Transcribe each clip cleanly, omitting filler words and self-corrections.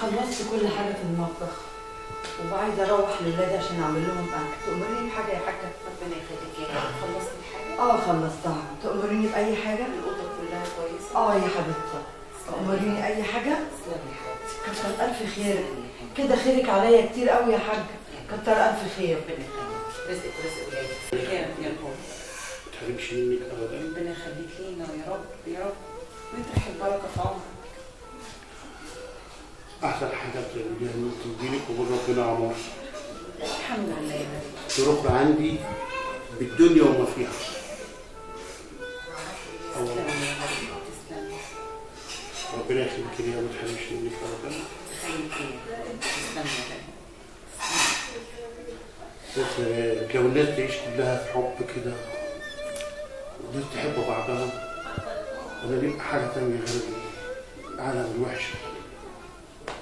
خلصت كل حاجة في المطبخ وعايزة اروح لولادي عشان اعمل لهم اكل. تأمريني بحاجة يا حاجة؟ ربنا يخليك يا رب. خلصت الحاجة؟ خلصتها. تأمريني بأي حاجة؟ الأوضة كلها كويسة؟ يا حبيبتي. تأمريني أي حاجة؟ تسلمي يا حبيبتي. كتر ألف خيرك. كده خيرك عليا كتير قوي يا حاجة. كتر ألف خير. ربنا يخليك. رزقك ورزق ولادك. خيرك يا رب. ما تحرمش منك ابدا. ربنا يخليك لينا يا رب يا رب، ويطرح البركة في عمرك. احسن حاجه بتعمليها ان انت تجيلك وقول ربنا عمر الحمد لله يا رب. تروح عندي بالدنيا وما فيها. تسلمي يا رب. تسلمي. ربنا يخليك ليا وما تحرمش منك ابدا. خيرك يا رب. تسلمي يا رب. بس لو الناس تعيش كلها في حب كده والناس تحب بعضها ولا نبقى حاجه تانيه غير العالم الوحش.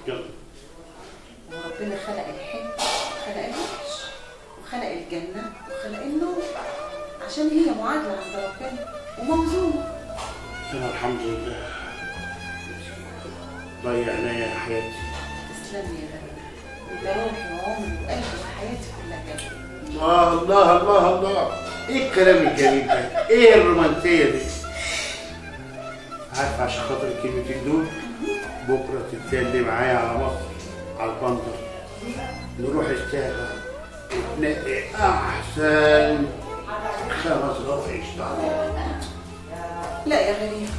يلا. وربنا خلق الحلو وخلق الوحش وخلق الجنة وخلق النور عشان هي معادلة عند ربنا وموزونة. انا الحمد لله ضيع عينيا حياتي. تسلمي يا رب. انت روحي وعمري وقلبي وحياتي كلها كده. الله الله الله الله، ايه الكلام الجميل ده؟ ايه الرومانسيه دي؟ عارف عشان خاطر الكلمتين دول بكره تتسلي معايا على مصر على البندر، نروح الساحه نتنقي احسن 5 روايش طعام. لا يا غريب.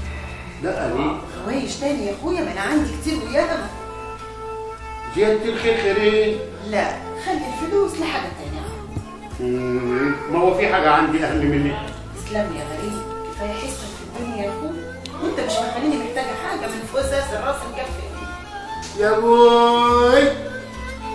لا ليه؟ روايش تاني يا اخويا، ما انا عندي كتير وياما. زيادة الخير خيرين. لا خلي الفلوس لحاجة تانية. ما هو في حاجة عندي أهم منك. تسلم يا غريب. كفاية حسك في الدنيا يا اخويا، وانت مش مخليني محتاجة حاجة من فوق اساس الراس الكف. يا بوي